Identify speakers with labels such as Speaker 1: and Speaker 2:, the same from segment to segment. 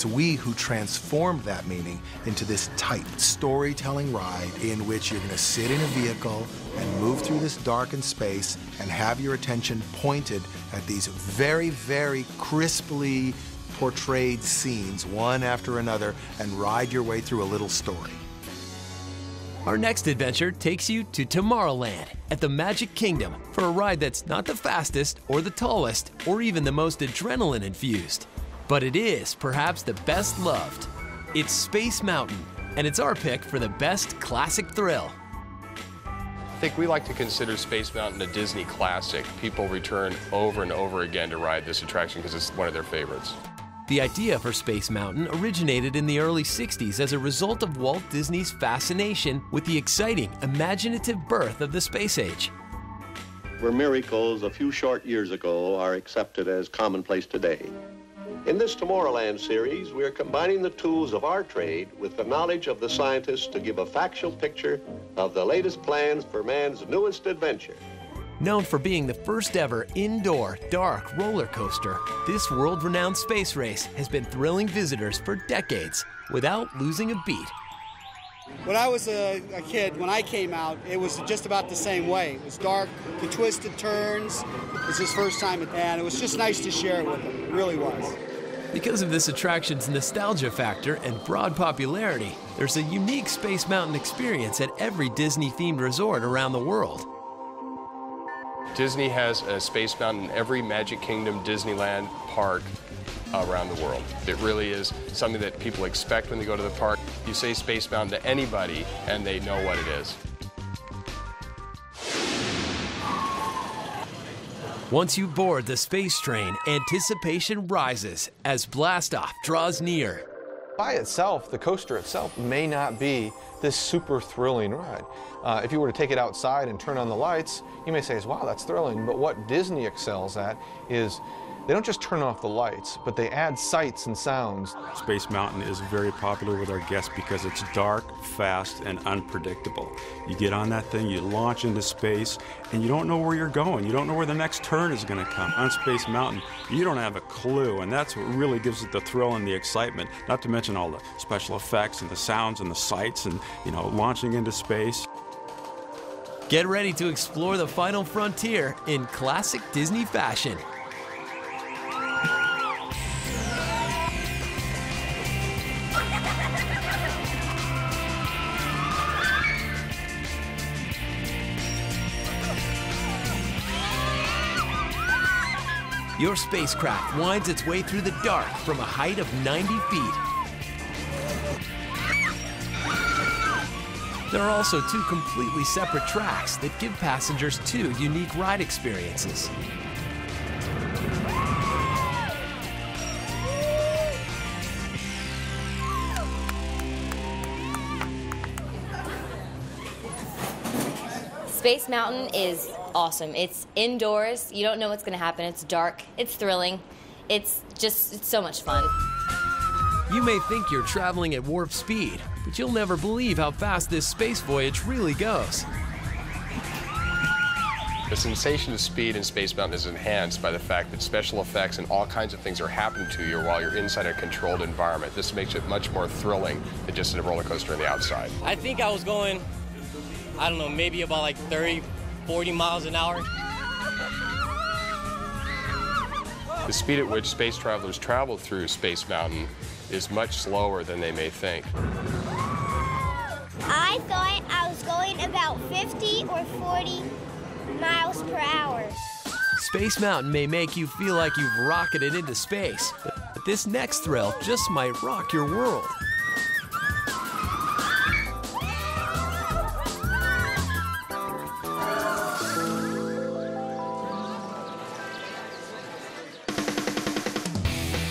Speaker 1: it's we who transformed that meaning into this tight storytelling ride in which you're going to sit in a vehicle and move through this darkened space and have your attention pointed at these very, very crisply portrayed scenes, one after another, and ride your way through a little story.
Speaker 2: Our next adventure takes you to Tomorrowland at the Magic Kingdom for a ride that's not the fastest or the tallest or even the most adrenaline-infused. But it is perhaps the best loved. It's Space Mountain, and it's our pick for the best classic thrill.
Speaker 3: I think we like to consider Space Mountain a Disney classic. People return over and over again to ride this attraction because it's one of their favorites.
Speaker 2: The idea for Space Mountain originated in the early 60s as a result of Walt Disney's fascination with the exciting, imaginative birth of the space age.
Speaker 4: Where miracles a few short years ago are accepted as commonplace today. In this Tomorrowland series, we are combining the tools of our trade with the knowledge of the scientists to give a factual picture of the latest plans for man's newest adventure.
Speaker 2: Known for being the first ever indoor, dark roller coaster, this world-renowned space race has been thrilling visitors for decades without losing a beat.
Speaker 5: When I was a kid, when I came out, it was just about the same way. It was dark, the twisted turns. It was his first time, and it was just nice to share it with him. It really was.
Speaker 2: Because of this attraction's nostalgia factor and broad popularity, there's a unique Space Mountain experience at every Disney-themed resort around the world.
Speaker 3: Disney has a Space Mountain in every Magic Kingdom Disneyland park around the world. It really is something that people expect when they go to the park. You say Space Mountain to anybody and they know what it is.
Speaker 2: Once you board the space train, anticipation rises as blastoff draws near.
Speaker 6: By itself, the coaster itself may not be this super thrilling ride. If you were to take it outside and turn on the lights, you may say, wow, that's thrilling. But what Disney excels at is they don't just turn off the lights, but they add sights and sounds.
Speaker 7: Space Mountain is very popular with our guests because it's dark, fast, and unpredictable. You get on that thing, you launch into space, and you don't know where you're going. You don't know where the next turn is going to come. On Space Mountain, you don't have a clue, and that's what really gives it the thrill and the excitement, not to mention all the special effects and the sounds and the sights and, launching into space.
Speaker 2: Get ready to explore the final frontier in classic Disney fashion. Your spacecraft winds its way through the dark from a height of 90 feet. There are also two completely separate tracks that give passengers two unique ride experiences.
Speaker 8: Space Mountain is awesome. It's indoors. You don't know what's going to happen. It's dark. It's thrilling. It's so much fun.
Speaker 2: You may think you're traveling at warp speed, but you'll never believe how fast this space voyage really goes.
Speaker 3: The sensation of speed in Space Mountain is enhanced by the fact that special effects and all kinds of things are happening to you while you're inside a controlled environment. This makes it much more thrilling than just a roller coaster on the outside.
Speaker 9: I think I was going, I don't know, maybe about like 30, 40 miles an hour.
Speaker 3: The speed at which space travelers travel through Space Mountain is much slower than they may think.
Speaker 10: I thought I was going about 50 or 40 miles per hour.
Speaker 2: Space Mountain may make you feel like you've rocketed into space, but this next thrill just might rock your world.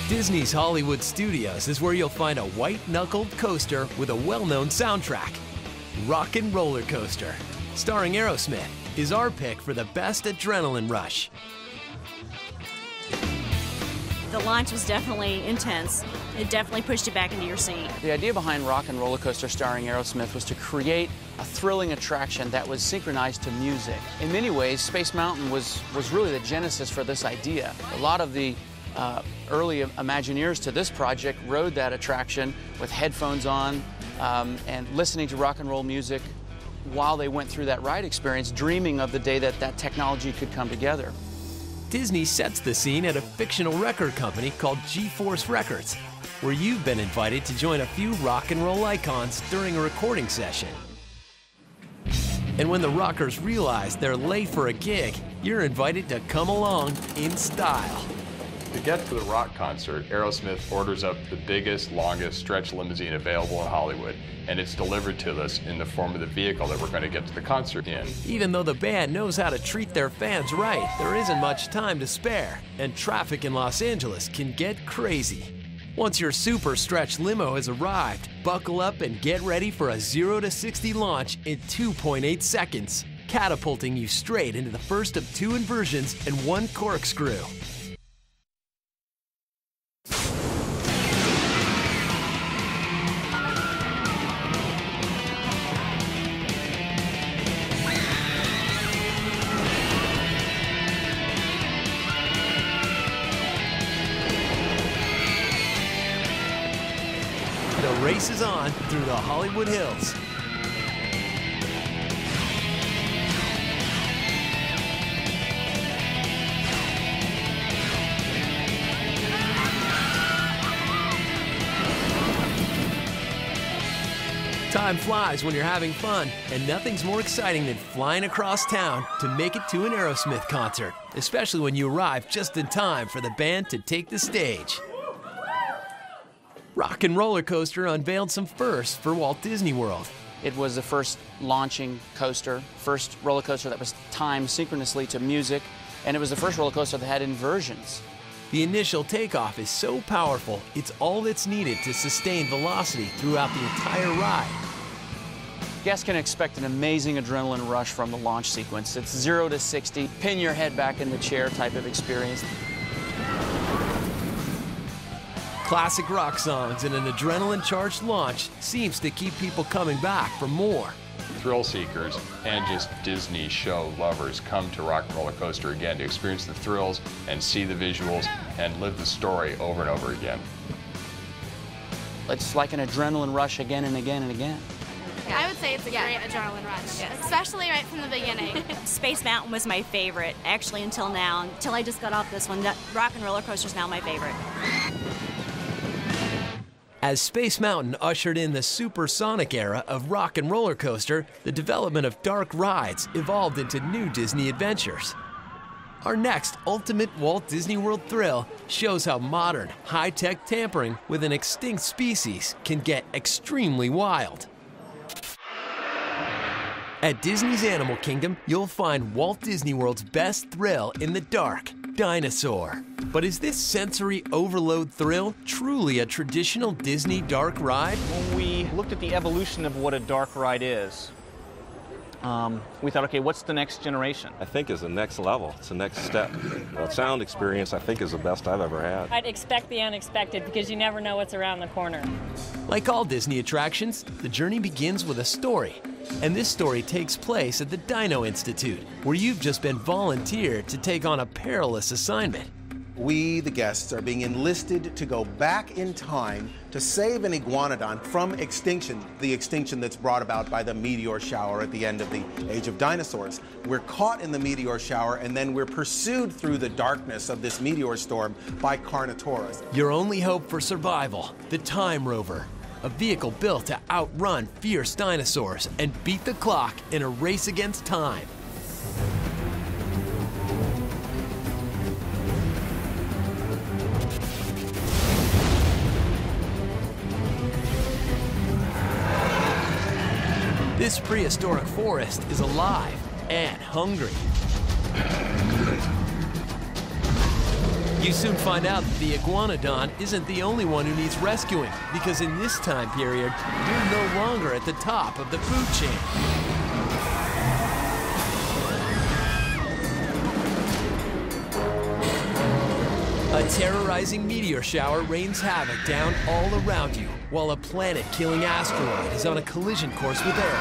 Speaker 2: Disney's Hollywood Studios is where you'll find a white-knuckled coaster with a well-known soundtrack. Rockin' Roller Coaster, starring Aerosmith, is our pick for the best adrenaline rush.
Speaker 11: The launch was definitely intense. It definitely pushed you back into your seat.
Speaker 12: The idea behind Rockin' Roller Coaster starring Aerosmith was to create a thrilling attraction that was synchronized to music. In many ways, Space Mountain was really the genesis for this idea. A lot of the early Imagineers to this project rode that attraction with headphones on and listening to rock and roll music while they went through that ride experience, dreaming of the day that that technology could come together.
Speaker 2: Disney sets the scene at a fictional record company called G-Force Records, where you've been invited to join a few rock and roll icons during a recording session. And when the rockers realize they're late for a gig, you're invited to come along in style.
Speaker 3: To get to the rock concert, Aerosmith orders up the biggest, longest stretch limousine available in Hollywood, and it's delivered to us in the form of the vehicle that we're going to get to the concert in.
Speaker 2: Even though the band knows how to treat their fans right, there isn't much time to spare, and traffic in Los Angeles can get crazy. Once your super stretch limo has arrived, buckle up and get ready for a 0 to 60 launch in 2.8 seconds, catapulting you straight into the first of 2 inversions and 1 corkscrew. The race is on through the Hollywood Hills. Time flies when you're having fun, and nothing's more exciting than flying across town to make it to an Aerosmith concert, especially when you arrive just in time for the band to take the stage. Rock and Roller Coaster unveiled some firsts for Walt Disney World.
Speaker 12: It was the first launching coaster, first roller coaster that was timed synchronously to music, and it was the first roller coaster that had inversions.
Speaker 2: The initial takeoff is so powerful, it's all that's needed to sustain velocity throughout the entire ride.
Speaker 12: Guests can expect an amazing adrenaline rush from the launch sequence. It's 0 to 60, pin your head back in the chair type of experience.
Speaker 2: Classic rock songs and an adrenaline-charged launch seems to keep people coming back for more.
Speaker 3: Thrill seekers and just Disney show lovers come to Rock and Roller Coaster again to experience the thrills and see the visuals and live the story over and over again.
Speaker 12: It's like an adrenaline rush again and again and again.
Speaker 13: I would say it's a great adrenaline rush, especially right from the beginning.
Speaker 11: Space Mountain was my favorite, actually, until now. Until I just got off this one. Rock and Roller Coaster is now my favorite.
Speaker 2: As Space Mountain ushered in the supersonic era of Rock and Roller Coaster, the development of dark rides evolved into new Disney adventures. Our next ultimate Walt Disney World thrill shows how modern, high-tech tampering with an extinct species can get extremely wild. At Disney's Animal Kingdom, you'll find Walt Disney World's best thrill in the dark, Dinosaur. But is this sensory overload thrill truly a traditional Disney dark ride?
Speaker 14: When we looked at the evolution of what a dark ride is, we thought, okay, what's the next generation?
Speaker 15: I think is the next level. It's the next step. The sound experience, I think, is the best I've ever had.
Speaker 16: I'd expect the unexpected because you never know what's around the corner.
Speaker 2: Like all Disney attractions, the journey begins with a story. And this story takes place at the Dino Institute, where you've just been volunteered to take on a perilous assignment.
Speaker 1: We, the guests, are being enlisted to go back in time to save an iguanodon from extinction, the extinction that's brought about by the meteor shower at the end of the Age of Dinosaurs. We're caught in the meteor shower, and then we're pursued through the darkness of this meteor storm by Carnotaurus.
Speaker 2: Your only hope for survival, the Time Rover, a vehicle built to outrun fierce dinosaurs and beat the clock in a race against time. This prehistoric forest is alive and hungry. You soon find out that the iguanodon isn't the only one who needs rescuing, because in this time period, you're no longer at the top of the food chain. A terrorizing meteor shower rains havoc down all around you, while a planet-killing asteroid is on a collision course with Earth.